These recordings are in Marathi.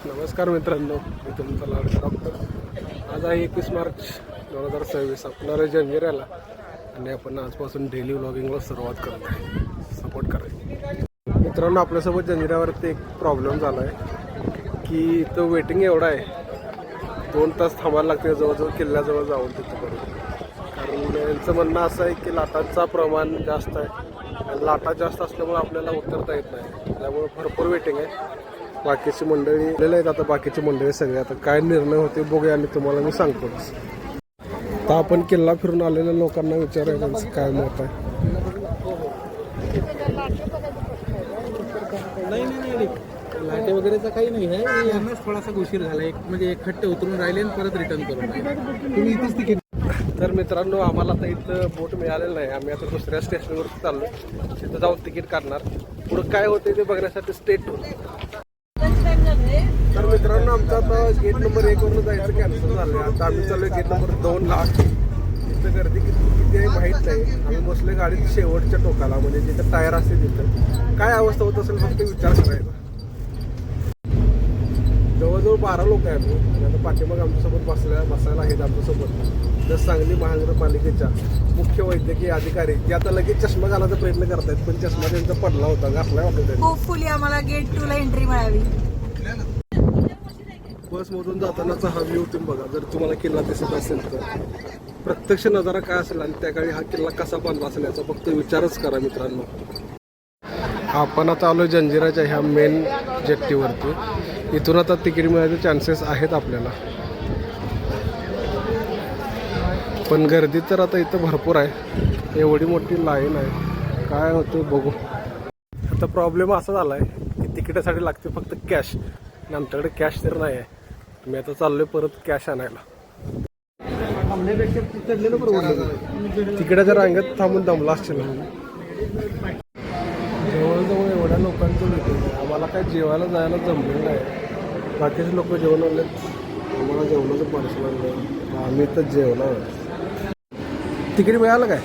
नमस्कार मित्रांनो, मी तुमचा लाडका डॉक्टर. आज आहे 21 मार्च 2026. आपणारे जंजिऱ्याला आणि आपण आजपासून डेली व्लॉगिंगला सुरुवात करत आहे. सपोर्ट करायचं मित्रांनो. आपल्यासोबत जंजिऱ्यावरती एक प्रॉब्लेम झाला आहे की इथं वेटिंग एवढा आहे, 2 तास थांबायला लागते जवळजवळ किल्ल्याजवळ जाऊन तिथपर्यंत. कारण यांचं म्हणणं असं आहे की लाटांचं प्रमाण जास्त आहे आणि लाटा जास्त असल्यामुळे आपल्याला उतरता येत नाही, त्यामुळे भरपूर वेटिंग आहे. बाकीची मंडळी आलेले आहेत, आता बाकीची मंडळी सगळे आता काय निर्णय होते बघूया आणि तुम्हाला मी सांगतो. आता आपण किल्ला फिरून आलेल्या लोकांना विचारूया त्यांचं काय मत आहे. नाही लाटे वगैरेचा काही नाही आहे, यांनाच थोडासा उशीर झाला. एक खट्टे उतरून राहिले आणि परत रिटर्न करून तुम्ही इथेच तिकीट. तर मित्रांनो, आम्हाला आता इथं बोट मिळालेलं नाही. आम्ही आता दुसऱ्या स्टेशनवरती चाललो, तिथं जाऊन तिकीट काढणार. पुढं काय होते ते बघण्यासाठी स्टेट. तर मित्रांनो, आमचं आता गेट नंबर 1 वरून जायचं कॅन्सल झालं. आता आम्ही चाललोय गेट नंबर 2 ला. तिथं गर्दी किती आहे माहीत नाही. आम्ही बसलोय गाडीत शेवटच्या टोकाला, म्हणजे जिथं टायर असते तिथं. काय अवस्था होत असेल फक्त विचार करायचा. जवळजवळ 12 लोक आहे आम्ही आणि आता पाठीमाग आमच्यासोबत बसायला आहेत आमच्यासोबत तर सांगली महानगरपालिकेच्या मुख्य वैद्यकीय अधिकारी, जे आता लगेच चष्मा घालायचा प्रयत्न करतायत, पण चष्मा त्यांचा पडला होता, घातलाय वाटत. होपफुली आम्हाला गेट 2 ला एंट्री मिळावी. बसमधून जातानाचा हा व्ह्यू तुम्ही बघा. जर तुम्हाला किल्ला दिसत असेल तर प्रत्यक्ष नजारा काय असेल आणि त्या काळी हा किल्ला कसा बांधला असेल याचा फक्त विचारच करा मित्रांनो. आपण आता आलो जंजिराच्या ह्या मेन जेट्टीवरती. इथून आता तिकीट मिळायचे चान्सेस आहेत आपल्याला, पण गर्दी तर आता इथं भरपूर आहे. एवढी मोठी लाईन आहे, काय होतं बघू. आता प्रॉब्लेम असा झाला आहे की तिकिटासाठी लागते फक्त कॅश आणि आमच्याकडे कॅश तर नाही आहे. मी आता चाललोय परत कॅश आणायला. तिकिटाच्या रांगेत थांबून दमला असतील. जवळजवळ एवढ्या लोकांचं मीटिंग आहे, आम्हाला काय जेवायला जायला जमलेलं नाही. बाकीचे लोक जेवण आले, आम्हाला जेवणाचं पार्सल आणलं, आम्ही तर जेवणार. तिकीट मिळालं काय?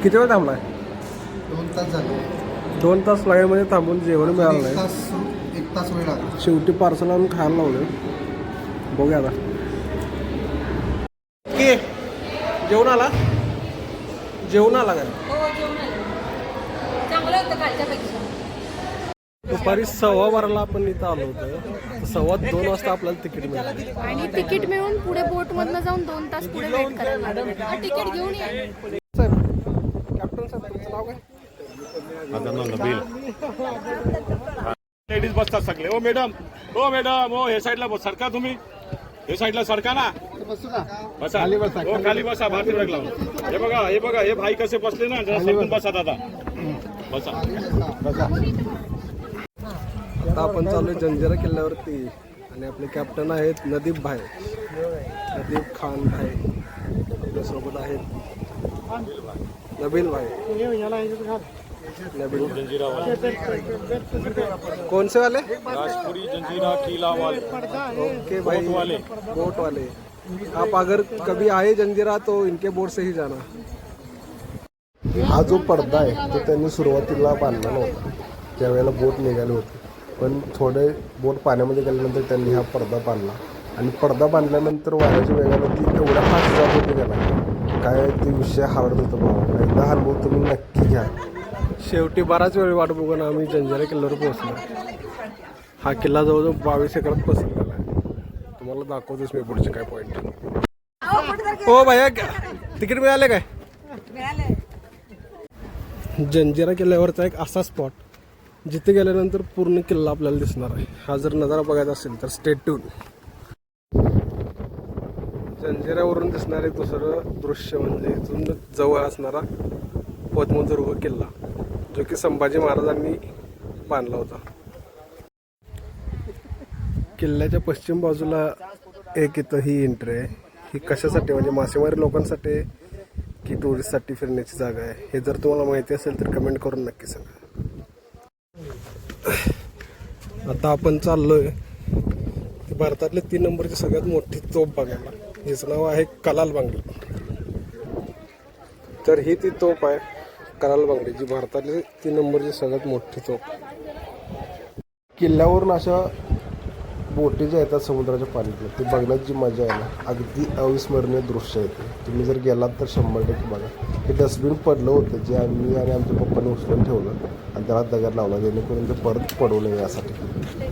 किती वेळ थांबलाय? 2 तास झाले. 2 तास लाईनमध्ये थांबून जेवण मिळालं नाही. 1 तास वेळ लागला. शेवटी पार्सल आणून खायला लावलं. बघूया आता. जेवण आला? जेवण आला काय? दुपारी 12:15 आपण इथं आलो होतो. 2:15 वाजता आपल्याला तिकीट मिळालं आणि तिकीट मिळून पुढे बोट मधनं जाऊन 2 तास पुढे वेट करायला लागलं. तिकीट घेऊन या. साहेब, कॅप्टन साहेब, तुमचं नाव काय? माझं नाव नबील. लेडीज बसतात सगळे. ओ मॅडम, ओ हे साईडला सरका, तुम्ही हे साईडला सरका ना. बसा खाली बसा. भारतीय ब्रेक लावून. हे बघा हे भाई कसे बसले ना, जरा सरकून बसा दादा. बसा. आता आपण चालू आहे जंजिरा किल्ल्यावरती आणि आपले कॅप्टन आहेत नदीप भाई, नदीप खान भाई. आपल्यासोबत आहेत नबील भाई. नबील कौन से वाले? राजपुरी जंजीरा किला वाले. ओके भाई, बोट वाले. आप अगर कभी आए जंजिरा तो इनके बोट से ही जाना. हा जो पडदा आहे तो त्यांनी सुरुवातीला बांधला नव्हता, ज्यावेळेला बोट निघाली होती. पण थोडे बोट पाण्यामध्ये गेल्यानंतर त्यांनी हा पडदा बांधला आणि पडदा बांधल्यानंतर वाऱ्याच्या वेगानं ती एवढ्या फास्ट जात होती त्याला, काय ते विषय हार्ड होतं बाबा. एकदा हा अनुभव तुम्ही नक्की घ्या. शेवटी बराच वेळ वाट बघून आम्ही जंजिरा किल्ल्यावर पोहोचलो. हा किल्ला जवळजवळ 22 एकरात पसरलेला आहे. तुम्हाला दाखवतोच मी पुढचे काय पॉईंट. हो भैया, तिकीट मिळाले काय? जंजिरा किल्ल्यावरचा एक असा स्पॉट जिथे गेल्यानंतर पूर्ण किल्ला आपल्याला दिसणार आहे. हा जर नजारा बघायचा असेल तर स्टे ट्यून. जंजिऱ्यावरून दिसणारे दुसरं दृश्य म्हणजे इथून जवळ असणारा पद्मदुर्ग किल्ला, जो की संभाजी महाराजांनी बांधला होता. किल्ल्याच्या पश्चिम बाजूला एक इथं ही एंट्री आहे. ही कशासाठी, म्हणजे मासेमारी लोकांसाठी की टुरिस्टसाठी फिरण्याची जागा आहे? हे जर तुम्हाला माहिती असेल तर कमेंट करून नक्की सांगा. आता आपण चाललोय भारतातले 3 नंबरची सगळ्यात मोठी तोफ बघायला. हिचं नाव आहे कलाल बांगडी. तर ही ती तोफ आहे कलाल बांगडी, जी भारतातली 3 नंबरची सगळ्यात मोठी तोफ. किल्ल्यावरून अशा बोटी ज्या येतात समुद्राच्या पाण्यातल्या ते बघण्यात जी मजा आहे ना अगदी अविस्मरणीय दृश्य येते. तुम्ही जर गेलात तर 100% बघा. हे डस्टबिन पडलं होतं जे आम्ही आणि आमच्या पप्पाने उचलून ठेवलं आणि त्याला दगड लावला जेणेकरून ते परत पडू नये यासाठी.